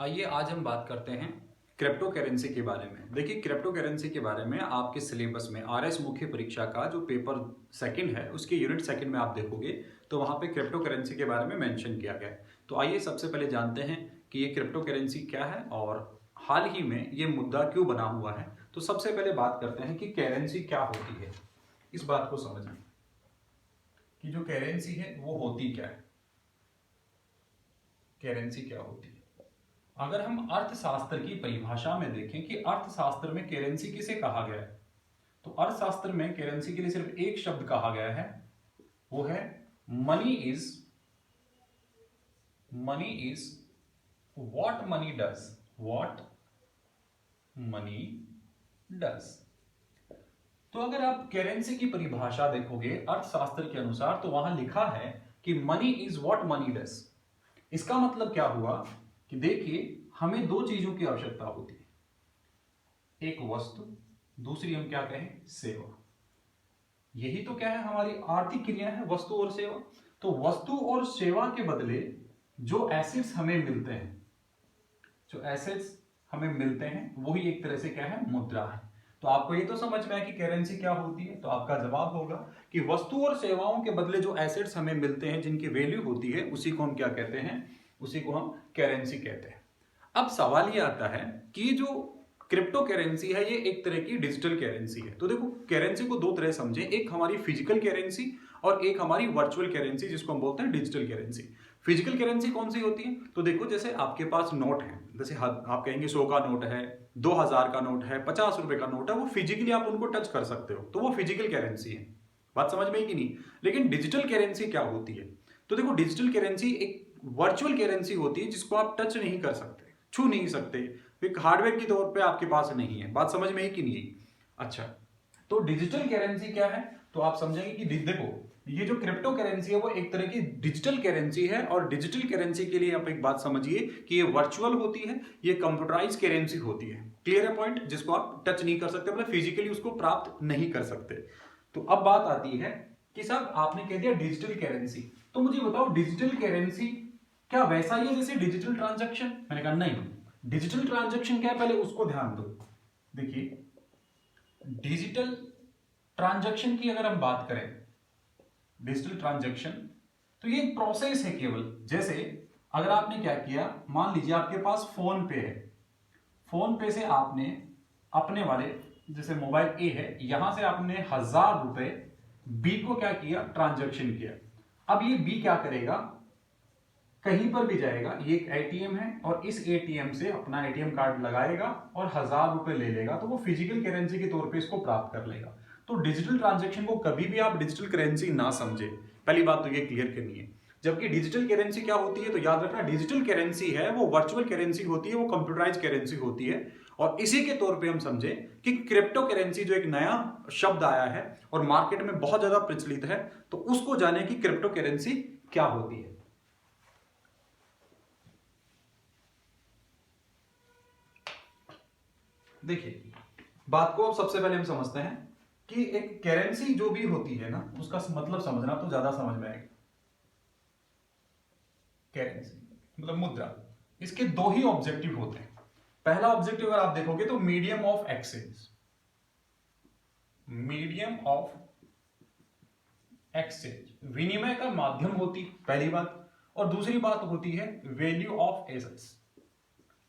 आइए आज हम बात करते हैं क्रिप्टो करेंसी के बारे में। देखिए, क्रिप्टो करेंसी के बारे में आपके सिलेबस में आरएस मुख्य परीक्षा का जो पेपर सेकंड है उसके यूनिट सेकंड में आप देखोगे तो वहाँ पे क्रिप्टो करेंसी के बारे में मेंशन किया गया है। तो आइए सबसे पहले जानते हैं कि ये क्रिप्टो करेंसी क्या है और हाल ही में ये मुद्दा क्यों बना हुआ है। तो सबसे पहले बात करते हैं कि करेंसी क्या होती है। इस बात को समझें कि जो करेंसी है वो होती क्या है, करेंसी क्या होती है। अगर हम अर्थशास्त्र की परिभाषा में देखें कि अर्थशास्त्र में करेंसी किसे कहा गया है, तो अर्थशास्त्र में करेंसी के लिए सिर्फ एक शब्द कहा गया है, वो है money is what money does, what money does. तो अगर आप करेंसी की परिभाषा देखोगे अर्थशास्त्र के अनुसार तो वहां लिखा है कि money is what money does. इसका मतलब क्या हुआ कि देखिए, हमें दो चीजों की आवश्यकता होती है, एक वस्तु, दूसरी हम क्या कहें, सेवा। यही तो क्या है, हमारी आर्थिक क्रिया है, वस्तु और सेवा। तो वस्तु और सेवा के बदले जो एसेट्स हमें मिलते हैं, जो एसेट्स हमें मिलते हैं वही एक तरह से क्या है, मुद्रा है। तो आपको ये तो समझ में आया कि करेंसी क्या होती है। तो आपका जवाब होगा कि वस्तु और सेवाओं के बदले जो एसेट्स हमें मिलते हैं, जिनकी वैल्यू होती है, उसी को हम क्या कहते हैं, उसी को हम करेंसी कहते हैं। अब सवाल ये आता है कि जो क्रिप्टो करेंसी है ये एक तरह की डिजिटल करेंसी है। तो देखो, करेंसी को दो तरह समझे, एक हमारी फिजिकल करेंसी और एक हमारी वर्चुअल करेंसी, जिसको हम बोलते हैं डिजिटल करेंसी। फिजिकल करेंसी कौन सी होती है, तो देखो जैसे आपके पास नोट है, जैसे आप कहेंगे 100 का नोट है, 2000 का नोट है, 50 रुपए का नोट है, वो फिजिकली आप उनको टच कर सकते हो, तो वो फिजिकल करेंसी है। बात समझ में आई कि नहीं। लेकिन डिजिटल करेंसी क्या होती है, तो देखो डिजिटल करेंसी एक वर्चुअल करेंसी होती है जिसको आप टच नहीं कर सकते, छू नहीं सकते, एक हार्डवेयर के तौर पे आपके पास नहीं है। बात समझ में आई कि नहीं। अच्छा, तो डिजिटल करेंसी क्या है, तो आप समझेंगे कि देखो ये जो क्रिप्टो करेंसी है वो एक तरह की डिजिटल करेंसी है। और डिजिटल करेंसी के लिए आप एक बात समझिए कि ये वर्चुअल होती है, ये कंप्यूटराइज करेंसी होती है। क्लियर है पॉइंट, जिसको आप टच नहीं कर सकते, मतलब फिजिकली उसको प्राप्त नहीं कर सकते। तो अब बात आती है कि साहब आपने कह दिया डिजिटल करेंसी, तो मुझे बताओ डिजिटल करेंसी क्या वैसा ही है जैसे डिजिटल ट्रांजैक्शन। मैंने कहा नहीं, डिजिटल ट्रांजैक्शन क्या है पहले उसको ध्यान दो। देखिए, डिजिटल ट्रांजैक्शन की अगर हम बात करें, डिजिटल ट्रांजैक्शन तो ये एक प्रोसेस है केवल। जैसे अगर आपने क्या किया, मान लीजिए आपके पास फोन पे है, फोन पे से आपने अपने वाले जैसे मोबाइल ए है, यहां से आपने 1000 रुपए बी को क्या किया, ट्रांजैक्शन किया। अब ये बी क्या करेगा, कहीं पर भी जाएगा, ये एक एटीएम है और इस एटीएम से अपना एटीएम कार्ड लगाएगा और 1000 रुपए ले लेगा, तो वो फिजिकल करेंसी के तौर पे इसको प्राप्त कर लेगा। तो डिजिटल ट्रांजैक्शन को कभी भी आप डिजिटल करेंसी ना समझे, पहली बात तो ये क्लियर करनी है। जबकि डिजिटल करेंसी क्या होती है, तो याद रखना डिजिटल करेंसी है वो वर्चुअल करेंसी होती है, वो कंप्यूटराइज करेंसी होती है। और इसी के तौर पे हम समझे कि क्रिप्टो करेंसी जो एक नया शब्द आया है और मार्केट में बहुत ज्यादा प्रचलित है, तो उसको जाने कि क्रिप्टो करेंसी क्या होती है। देखिए, बात को अब सबसे पहले हम समझते हैं कि एक करेंसी जो भी होती है ना, उसका मतलब समझना तो ज्यादा समझ में आएगा। करेंसी मतलब मुद्रा, इसके दो ही ऑब्जेक्टिव होते हैं। पहला ऑब्जेक्टिव अगर आप देखोगे तो medium of exchange, medium of exchange, विनिमय का माध्यम होती पहली बात। और दूसरी बात होती है वैल्यू ऑफ एसेट्स,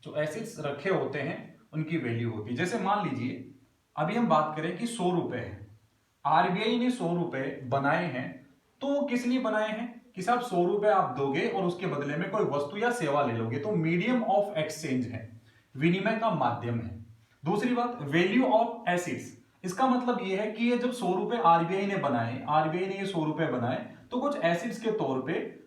जो एसेट्स रखे होते हैं उनकी वैल्यू होती है। जैसे मान लीजिए अभी हम बात करें कि 100 रुपए है, आरबीआई ने 100 रुपए बनाए हैं, तो किस लिए बनाए हैं कि साहब 100 रुपए आप दोगे और उसके बदले में कोई वस्तु या सेवा ले लोगे, तो मीडियम ऑफ एक्सचेंज है, विनिमय का माध्यम है। दूसरी बात वैल्यू ऑफ एसेट्स, इसका मतलब यह है कि ये जब 100 रुपए आरबीआई ने बनाए, आरबीआई ने ये 100 रुपए बनाए, तो कुछ एसेट्स के तौर पे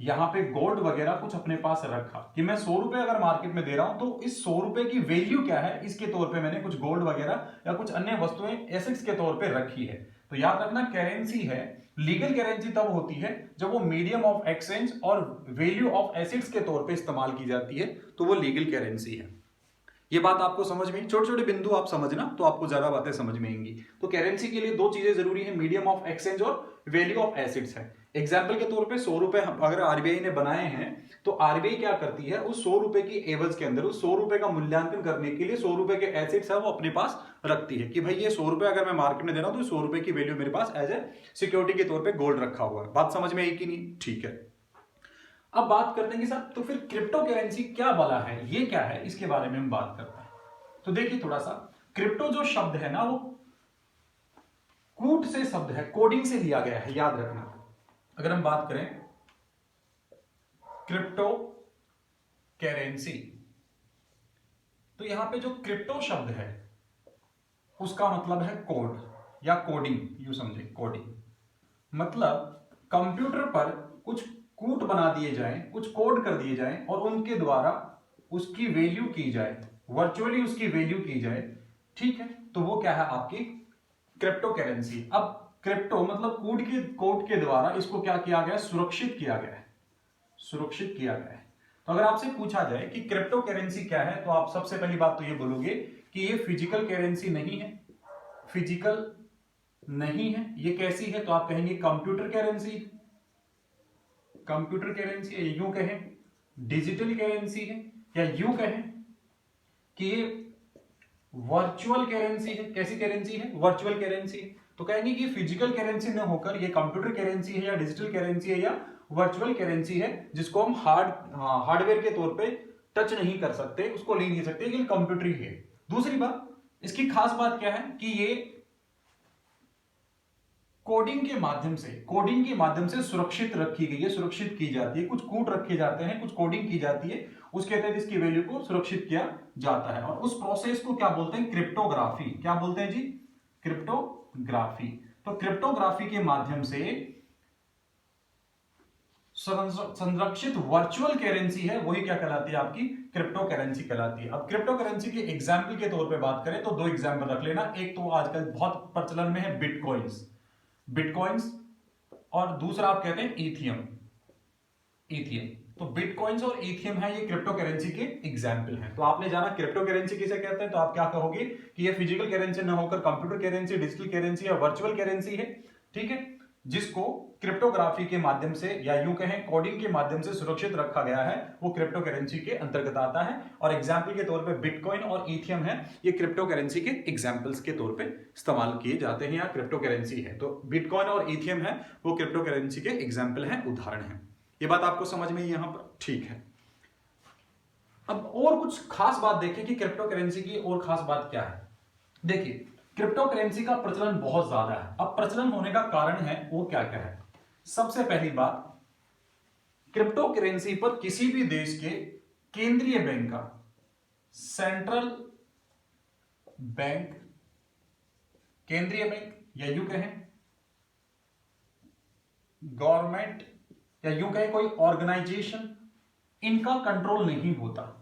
यहां पे गोल्ड वगैरह कुछ अपने पास रखा कि मैं 100 रुपए अगर मार्केट में दे रहा हूं तो इस 100 रुपए की वैल्यू क्या है, इसके तौर पे मैंने कुछ गोल्ड वगैरह या कुछ अन्य वस्तुएं एसेट्स के तौर पे रखी है। तो याद रखना करेंसी है, लीगल करेंसी तब होती है जब वो मीडियम ऑफ एक्सचेंज और वैल्यू ऑफ एसेट्स के तौर पे इस्तेमाल की जाती है, तो वो लीगल करेंसी है। ये बात आपको समझ में, छोटे छोटे बिंदु आप समझना तो आपको ज्यादा बातें समझ में आएंगी। तो करेंसी के लिए दो चीजें जरूरी है, मीडियम ऑफ एक्सचेंज और वैल्यू ऑफ एसेट्स है। एग्जाम्पल के तौर पे 100 रुपए अगर आरबीआई ने बनाए हैं तो आरबीआई क्या करती है, उस 100 रुपए की एवज के अंदर उस 100 रुपए का मूल्यांकन करने के लिए 100 रुपए के एसेट्स है वो अपने पास रखती है कि भाई ये 100 रुपए अगर मैं मार्केट में दे रहा हूं तो 100 रुपए की वैल्यू मेरे पास एज ए सिक्योरिटी के तौर पे गोल्ड रखा हुआ है। बात समझ में आई कि नहीं? ठीक है, अब बात करते हैं कि साहब तो फिर क्रिप्टो करेंसी क्या वाला है, ये क्या है, इसके बारे में हम बात करते हैं। तो देखिए थोड़ा सा, क्रिप्टो जो शब्द है ना वो कूट से शब्द है, कोडिंग से लिया गया है, याद रखना। अगर हम बात करें क्रिप्टो करेंसी, तो यहां पे जो क्रिप्टो शब्द है उसका मतलब है कोड या कोडिंग, यू समझे, कोडिंग मतलब कंप्यूटर पर कुछ कूट बना दिए जाएं, कुछ कोड कर दिए जाएं और उनके द्वारा उसकी वैल्यू की जाए, वर्चुअली उसकी वैल्यू की जाए, ठीक है, तो वो क्या है आपकी क्रिप्टो करेंसी। अब क्रिप्टो मतलब कोड के द्वारा इसको क्या किया गया, सुरक्षित किया गया है, सुरक्षित किया गया है। तो अगर आपसे पूछा जाए कि क्रिप्टो करेंसी क्या है तो आप सबसे पहली बात तो ये बोलोगे कि ये फिजिकल करेंसी नहीं है, फिजिकल नहीं है। ये कैसी है, तो आप कहेंगे कंप्यूटर करेंसी, कंप्यूटर करेंसी है, यूं कहें डिजिटल करेंसी है, या यूं कहें कि ये वर्चुअल करेंसी है। कैसी करेंसी है, वर्चुअल करेंसी है। तो कहेंगे कि फिजिकल करेंसी न होकर ये कंप्यूटर करेंसी है या डिजिटल करेंसी है या वर्चुअल करेंसी है, जिसको हम हार्डवेयर के तौर पे टच नहीं कर सकते, उसको ले नहीं सकते, ये कंप्यूटर ही है। दूसरी बात, इसकी खास बात क्या है कि ये कोडिंग के माध्यम से सुरक्षित रखी गई है, सुरक्षित की जाती है। कुछ कूट रखे जाते हैं, कुछ कोडिंग की जाती है, उसके तहत इसकी वैल्यू को सुरक्षित किया जाता है और उस प्रोसेस को क्या बोलते हैं, क्रिप्टोग्राफी। क्या बोलते हैं जी, क्रिप्टोग्राफी। तो क्रिप्टोग्राफी के माध्यम से संरक्षित वर्चुअल करेंसी है, वही क्या कहलाती है, आपकी क्रिप्टो करेंसी कहलाती है। अब क्रिप्टो करेंसी के एग्जाम्पल के तौर पे बात करें तो दो एग्जाम्पल रख लेना। एक तो आजकल बहुत प्रचलन में है बिटकॉइंस और दूसरा आप कहते हैं इथियम। तो बिटकॉइंस और इथियम है, ये क्रिप्टो करेंसी के एग्जाम्पल हैं। तो आपने जाना क्रिप्टो करेंसी किसे कहते हैं, तो आप क्या कहोगे कि ये फिजिकल करेंसी ना होकर कंप्यूटर करेंसी, डिजिटल करेंसी या वर्चुअल करेंसी है, ठीक है, जिसको क्रिप्टोग्राफी के माध्यम से या यूं कहें कोडिंग के माध्यम से सुरक्षित रखा गया है, वो क्रिप्टो करेंसी के अंतर्गत आता है। और एग्जाम्पल के तौर पे बिटकॉइन और इथियम है, ये क्रिप्टो करेंसी के एग्जाम्पल्स के तौर पे इस्तेमाल किए जाते हैं या क्रिप्टो करेंसी है। तो बिटकॉइन और इथियम है वो क्रिप्टो करेंसी के एग्जाम्पल हैं, उदाहरण है। ये बात आपको समझ में यहां पर, ठीक है। अब और कुछ खास बात देखें कि क्रिप्टो करेंसी की और खास बात क्या है। देखिए क्रिप्टो करेंसी का प्रचलन बहुत ज्यादा है। अब प्रचलन होने का कारण है वो क्या क्या है। सबसे पहली बात, क्रिप्टो करेंसी पर किसी भी देश के केंद्रीय बैंक का, सेंट्रल बैंक, केंद्रीय बैंक या यूं कहें गवर्नमेंट या यूं कहें कोई ऑर्गेनाइजेशन, इनका कंट्रोल नहीं होता।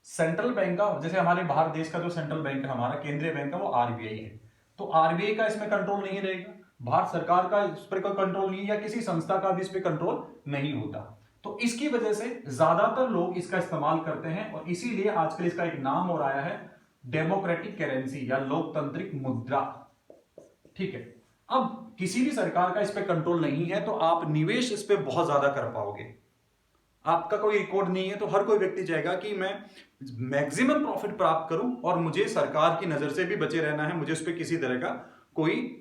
सेंट्रल बैंक का, जैसे हमारे भारत देश का जो सेंट्रल बैंक है, हमारा केंद्रीय बैंक है, वो आरबीआई है। तो आरबीआई का इसमें कंट्रोल नहीं रहेगा, भारत सरकार का इस पर कोई कंट्रोल नहीं, या किसी संस्था का भी इस पर कंट्रोल नहीं होता। तो इसकी वजह से ज्यादातर लोग इसका इस्तेमाल करते हैं और इसीलिए आजकल इसका एक नाम और आया है डेमोक्रेटिक करेंसी या लोकतांत्रिक मुद्रा, ठीक है। अब किसी भी सरकार का इस पर कंट्रोल नहीं है तो आप निवेश इस पर बहुत ज्यादा कर पाओगे। आपका कोई रिकॉर्ड नहीं है तो हर कोई व्यक्ति चाहेगा कि मैं मैक्सिमम प्रॉफिट प्राप्त करूं और मुझे सरकार की नजर से भी बचे रहना है, मुझे उस पर किसी तरह का कोई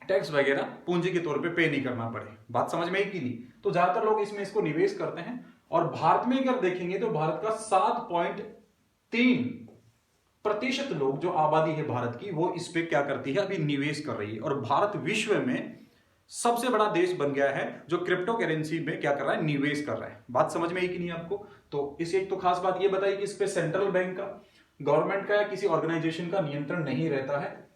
टैक्स वगैरह पूंजी के तौर पे पे नहीं करना पड़े। बात समझ में आई कि नहीं? तो ज्यादातर लोग इसमें इसको निवेश करते हैं और भारत में अगर देखेंगे तो भारत का 7.3% लोग, जो आबादी है भारत की, वो इस पे क्या करती है, अभी निवेश कर रही है। और भारत विश्व में सबसे बड़ा देश बन गया है जो क्रिप्टो करेंसी में क्या कर रहा है, निवेश कर रहा है। बात समझ में आई कि नहीं आपको? तो इस एक तो खास बात ये बताई कि इस पे सेंट्रल बैंक का, गवर्नमेंट का या किसी ऑर्गेनाइजेशन का नियंत्रण नहीं रहता है,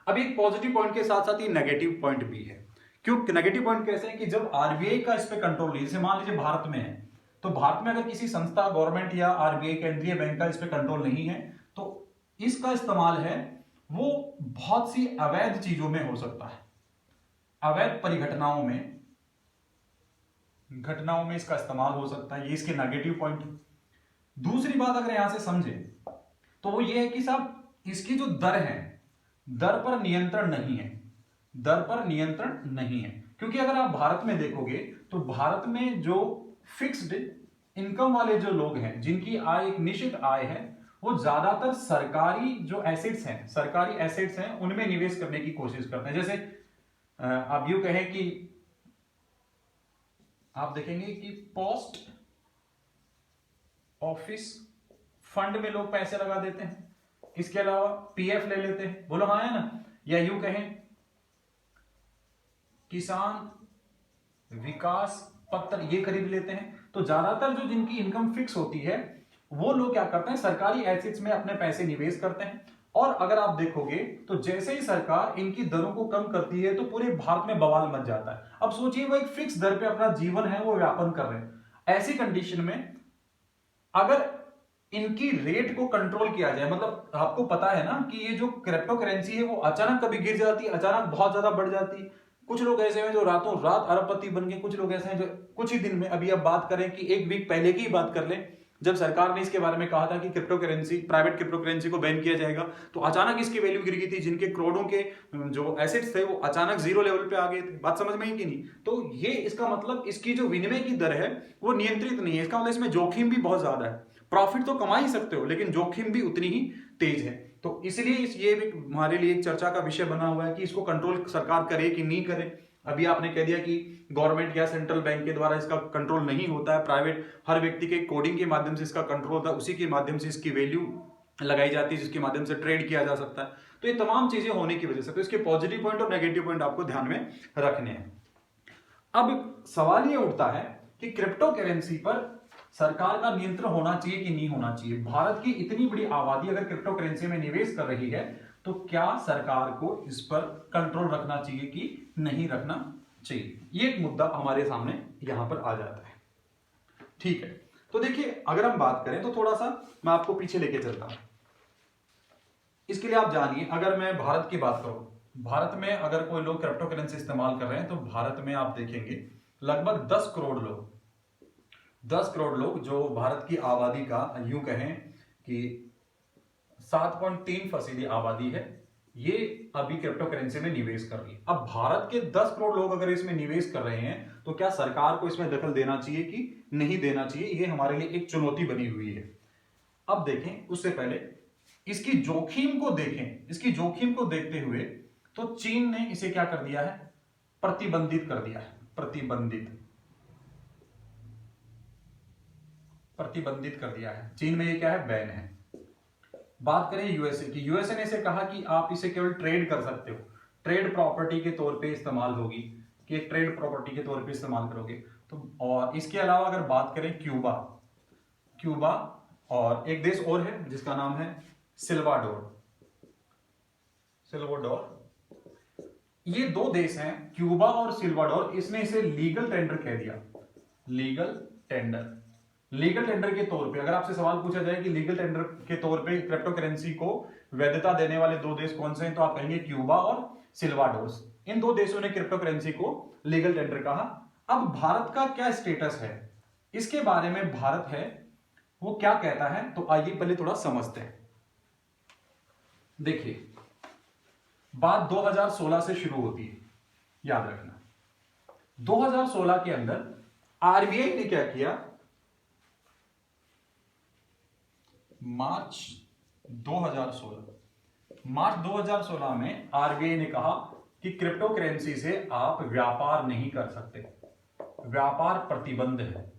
अब एक पॉजिटिव पॉइंट के साथ साथ ये नेगेटिव पॉइंट भी है। क्यों नेगेटिव पॉइंट कैसे है कि जब आरबीआई का इस पे कंट्रोल नहीं, जैसे मान लीजिए भारत में है, तो भारत में अगर किसी संस्था, गवर्नमेंट या आरबीआई केंद्रीय बैंक का इस पे कंट्रोल नहीं है तो इसका इस्तेमाल है वो बहुत सी अवैध चीजों में हो सकता है, अवैध परिघटनाओं में इसका इस्तेमाल हो सकता है। ये इसके नेगेटिव पॉइंट है। दूसरी बात अगर यहां से समझे तो वो ये है कि साहब इसकी जो दर है, दर पर नियंत्रण नहीं है। दर पर नियंत्रण नहीं है, क्योंकि अगर आप भारत में देखोगे तो भारत में जो फिक्स्ड इनकम वाले जो लोग हैं, जिनकी आय एक निश्चित आय है, वो ज्यादातर सरकारी जो एसेट्स हैं, सरकारी एसेट्स हैं, उनमें निवेश करने की कोशिश करते हैं। जैसे आप यूं कहें कि आप देखेंगे कि पोस्ट ऑफिस फंड में लोग पैसे लगा देते हैं, इसके अलावा पीएफ ले लेते हैं, बोलो हाँ है ना, या यूं कहें किसान विकास पत्र ये खरीद लेते हैं। तो ज्यादातर जो जिनकी इनकम फिक्स होती है वो लोग क्या करते हैं, सरकारी एसेट्स में अपने पैसे निवेश करते हैं। और अगर आप देखोगे तो जैसे ही सरकार इनकी दरों को कम करती है तो पूरे भारत में बवाल मच जाता है। अब सोचिए वो एक फिक्स दर पे अपना जीवन है वो व्यापन कर रहे हैं, ऐसी कंडीशन में अगर इनकी रेट को कंट्रोल किया जाए, मतलब आपको पता है ना कि ये जो क्रिप्टो करेंसी है वो अचानक कभी गिर जाती है, अचानक बहुत ज्यादा बढ़ जाती है। कुछ लोग ऐसे हैं जो रातों रात अरबपति बन गए, कुछ लोग ऐसे हैं जो कुछ ही दिन में, अभी आप बात करें कि एक वीक पहले की बात कर लें, जब सरकार ने इसके बारे में कहा था कि crypto currency, private crypto currency को बैन किया जाएगा, तो अचानक इसकी वैल्यू गिर गई थी, जिनके करोड़ों के जो एसेट्स थे वो अचानक जीरो लेवल पे आ गए थे। बात समझ में आई कि नहीं? तो ये इसका मतलब इसकी जो विनिमय की दर है वो नियंत्रित नहीं है, इसका मतलब इसमें जोखिम भी बहुत ज्यादा है। प्रॉफिट तो कमा ही सकते हो लेकिन जोखिम भी उतनी ही तेज है। तो इसलिए ये भी हमारे लिए एक चर्चा का विषय बना हुआ है कि इसको कंट्रोल सरकार करे कि नहीं करे। अभी आपने कह दिया कि गवर्नमेंट या सेंट्रल बैंक के द्वारा इसका कंट्रोल नहीं होता है, प्राइवेट हर व्यक्ति के कोडिंग के माध्यम से इसका कंट्रोल होता है, उसी के माध्यम से इसकी वैल्यू लगाई जाती है, जिसके माध्यम से ट्रेड किया जा सकता है। तो ये तमाम चीजें होने की वजह से, तो इसके पॉजिटिव पॉइंट और नेगेटिव पॉइंट आपको ध्यान में रखने हैं। अब सवाल ये उठता है कि क्रिप्टो करेंसी पर सरकार का नियंत्रण होना चाहिए कि नहीं होना चाहिए। भारत की इतनी बड़ी आबादी अगर क्रिप्टो करेंसी में निवेश कर रही है तो क्या सरकार को इस पर कंट्रोल रखना चाहिए कि नहीं रखना चाहिए, ये एक मुद्दा हमारे सामने यहां पर आ जाता है। ठीक है, तो देखिए अगर हम बात करें तो थोड़ा सा मैं आपको पीछे लेके चलता हूं। इसके लिए आप जानिए, अगर मैं भारत की बात करूं, भारत में अगर कोई लोग क्रिप्टो करेंसी इस्तेमाल कर रहे हैं तो भारत में आप देखेंगे लगभग 10 करोड़ लोग, 10 करोड़ लोग जो भारत की आबादी का यूं कहें कि 7.3% आबादी है, ये अभी क्रिप्टो करेंसी में निवेश कर रही है। अब भारत के 10 करोड़ लोग अगर इसमें निवेश कर रहे हैं तो क्या सरकार को इसमें दखल देना चाहिए कि नहीं देना चाहिए, ये हमारे लिए एक चुनौती बनी हुई है। अब देखें, उससे पहले इसकी जोखिम को देखें, इसकी जोखिम को देखते हुए तो चीन ने इसे क्या कर दिया है, प्रतिबंधित कर दिया है, प्रतिबंधित कर दिया है। चीन में ये क्या है, बैन है। बात करें यूएसए की, यूएसए ने इसे कहा कि आप इसे केवल ट्रेड कर सकते हो, ट्रेड प्रॉपर्टी के तौर पे इस्तेमाल होगी, कि एक ट्रेड प्रॉपर्टी के तौर पे इस्तेमाल करोगे। तो और इसके अलावा अगर बात करें क्यूबा और एक देश और है जिसका नाम है सिल्वाडोर, ये दो देश हैं क्यूबा और सिल्वाडोर, इसने इसे लीगल टेंडर कह दिया। लीगल टेंडर के तौर पे अगर आपसे सवाल पूछा जाए कि लीगल टेंडर के तौर पे क्रिप्टो करेंसी को वैधता देने वाले दो देश कौन से हैं, तो आप कहेंगे क्यूबा और सिल्वाडोर। इन दो देशों ने क्रिप्टो करेंसी को लीगल टेंडर कहा। अब भारत का क्या स्टेटस है, इसके बारे में भारत है वो क्या कहता है, तो आइए पहले थोड़ा समझते हैं। देखिए, बात 2016 से शुरू होती है, याद रखना। 2016 के अंदर आरबीआई ने क्या किया, मार्च 2016 में आरबीआई ने कहा कि क्रिप्टो करेंसी से आप व्यापार नहीं कर सकते, व्यापार प्रतिबंध है,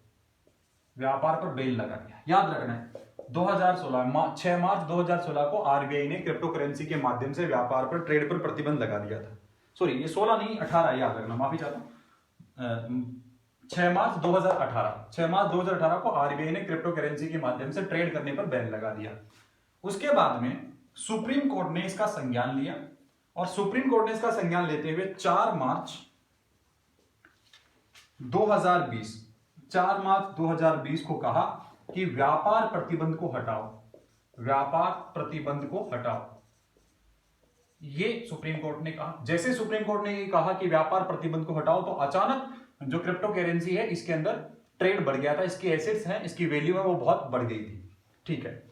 व्यापार पर बैन लगा दिया। याद रखना है 6 मार्च 2016 को आरबीआई ने क्रिप्टो करेंसी के माध्यम से व्यापार पर, ट्रेड पर प्रतिबंध लगा दिया था। सॉरी, ये 16 नहीं 18, याद रखना, माफी चाहता हूं। 6 मार्च 2018 को आरबीआई ने क्रिप्टो करेंसी के माध्यम से ट्रेड करने पर बैन लगा दिया। उसके बाद में सुप्रीम कोर्ट ने इसका संज्ञान लिया और सुप्रीम कोर्ट ने इसका संज्ञान लेते हुए 4 मार्च 2020 को कहा कि व्यापार प्रतिबंध को हटाओ, ये सुप्रीम कोर्ट ने कहा। जैसे सुप्रीम कोर्ट ने ये कहा कि व्यापार प्रतिबंध को हटाओ, तो अचानक जो क्रिप्टो करेंसी है इसके अंदर ट्रेड बढ़ गया था, इसकी एसेट्स हैं, इसकी वैल्यू है वो बहुत बढ़ गई थी। ठीक है,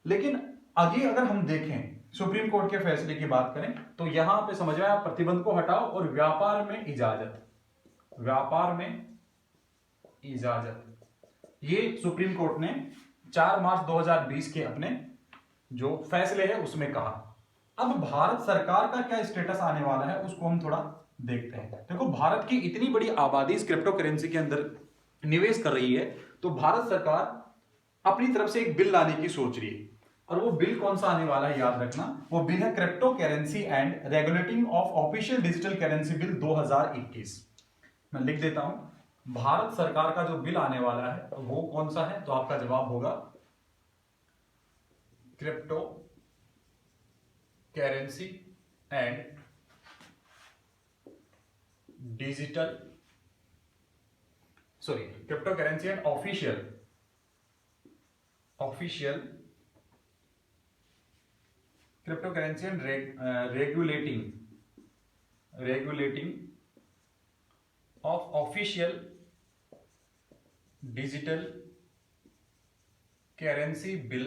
लेकिन आगे अगर हम देखें सुप्रीम कोर्ट के फैसले की बात करें तो यहां पे समझ में आया, प्रतिबंध को हटाओ और व्यापार में इजाजत, व्यापार में इजाजत, ये सुप्रीम कोर्ट ने 4 मार्च 2020 के अपने जो फैसले है उसमें कहा। अब भारत सरकार का क्या स्टेटस आने वाला है उसको हम थोड़ा देखते हैं। देखो, भारत की इतनी बड़ी आबादी इस क्रिप्टो करेंसी के अंदर निवेश कर रही है, तो भारत सरकार अपनी तरफ से एक बिल लाने की सोच रही है। और वो बिल कौन सा आने वाला है याद रखना, वो बिल है crypto currency and regulating of official digital currency bill 2021। मैं लिख देता हूं, भारत सरकार का जो बिल आने वाला है वो कौन सा है, तो आपका जवाब होगा crypto currency and digital crypto currency and official crypto currency and regulating of official digital currency bill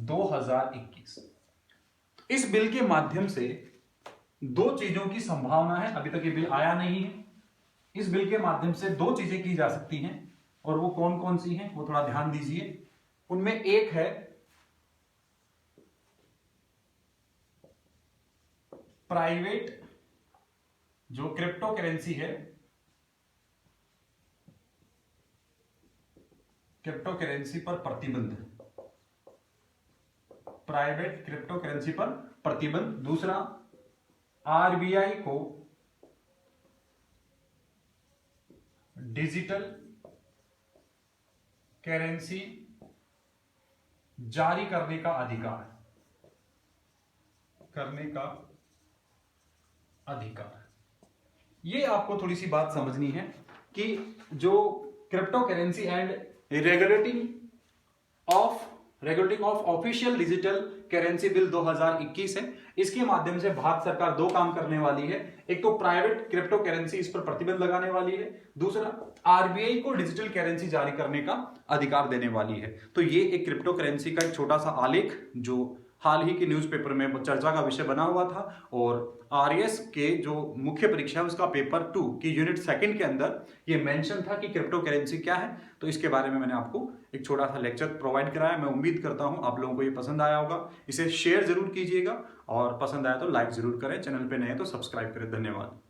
2021। इस बिल के माध्यम से दो चीजों की संभावना है, अभी तक ये बिल आया नहीं है। इस बिल के माध्यम से दो चीजें की जा सकती हैं, और वो कौन कौन सी हैं वो थोड़ा ध्यान दीजिए। उनमें एक है प्राइवेट जो क्रिप्टो करेंसी है, क्रिप्टो करेंसी पर प्रतिबंध, प्राइवेट क्रिप्टो करेंसी पर प्रतिबंध। दूसरा, आरबीआई को डिजिटल करेंसी जारी करने का अधिकार, ये आपको थोड़ी सी बात समझनी है कि जो crypto currency and regulating of official digital currency bill 2021 है, इसके माध्यम से भारत सरकार दो काम करने वाली है। एक तो प्राइवेट क्रिप्टो करेंसी, इस पर प्रतिबंध लगाने वाली है। दूसरा, आरबीआई को डिजिटल करेंसी जारी करने का अधिकार देने वाली है। तो ये एक क्रिप्टो करेंसी का एक छोटा सा आलेख जो हाल ही के न्यूज़पेपर में चर्चा का विषय बना हुआ था, और आरएस के जो मुख्य परीक्षा है उसका पेपर 2 की यूनिट 2 के अंदर ये मेंशन था कि क्रिप्टो करेंसी क्या है। तो इसके बारे में मैंने आपको एक छोटा सा लेक्चर प्रोवाइड कराया। मैं उम्मीद करता हूं आप लोगों को ये पसंद आया होगा। इसे शेयर जरूर कीजिएगा, और पसंद आया तो लाइक जरूर करें। चैनल पे नए तो सब्सक्राइब करें। धन्यवाद।